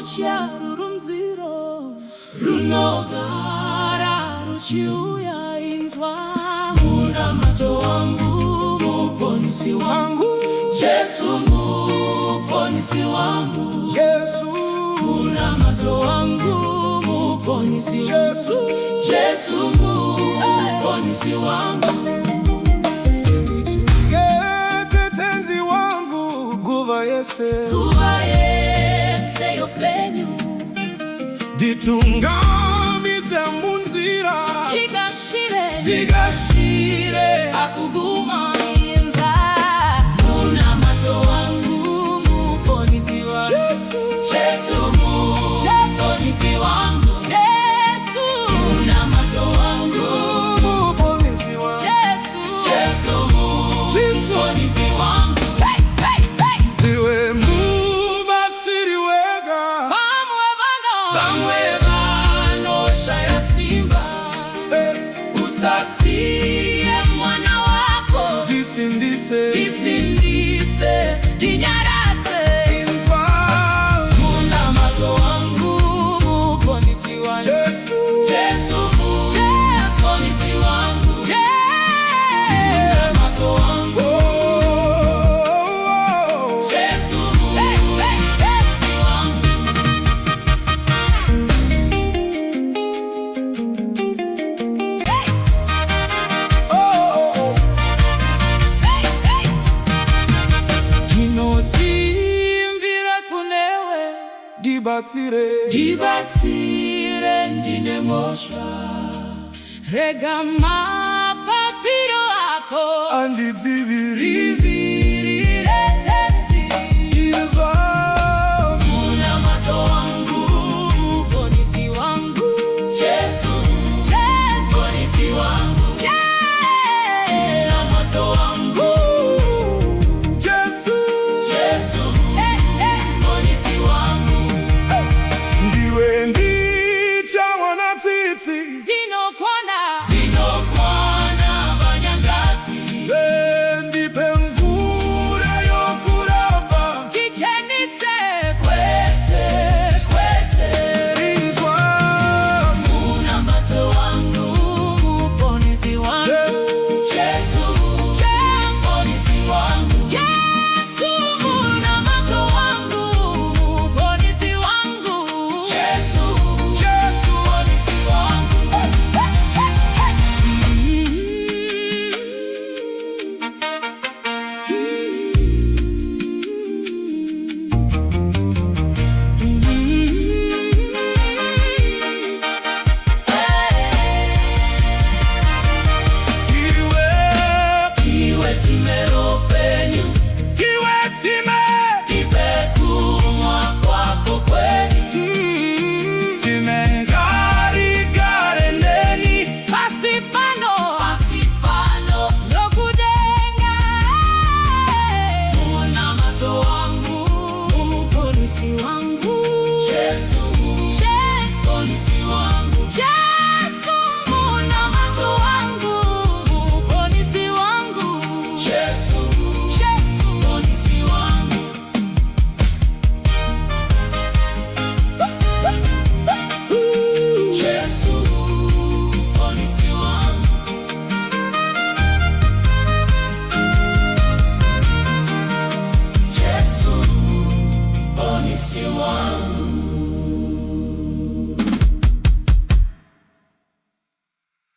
rucia rurumziro runogara ruchiuya inzwa. Munamato wangu muponisi wangu Yesu, muponisi wangu Yesu. Munamato wangu muponisi Yesu. Yesu, muponisi wangu. Tenzi wangu guva yese yopenyu ditungamize munzira jigashire akuguma inza. Munamato wangu muponisi wangu Yesu, muponisi wangu Yesu. Munamato wangu muponisi wangu Yesu, muponisi wangu. Iwe mubatsiri wega bamwe banosha ya simba usasie mwana wako disindise dinyarate inzwa. Munamato wangu muponisi wangu Yesu, muponisi wangu Munamato wangu Yesu, muponisi wangu. Kinosimbira kunewe dibatsire ndinemoshwa rega mapapiro ako andidzivirire tenzi inzwa. Munamato wangu muponisi wangu Yesu, muponisi wangu Munamato wangu Yesu. muponisi wangu. Ndiwe ndicha mwanatsitsi zinokwana banyangati ndipe mvura yokurapa kichenise kwese inzwa. Munamato wangu muponisi wangu Yesu, muponisi wangu Yesu. Munamato wangu muponisi wangu Yesu, muponisi wangu. Iwe timero penyu ipekumwa kwako kweli Simengarigarendeni pasipano nokudenga. Munamato wangu muponisi wangu Yesu, muponisi wangu Yesu. Munamato wangu muponisi wangu Yesu, muponisi wangu. Yesu, muponisi wangu. Yesu, muponisi wangu.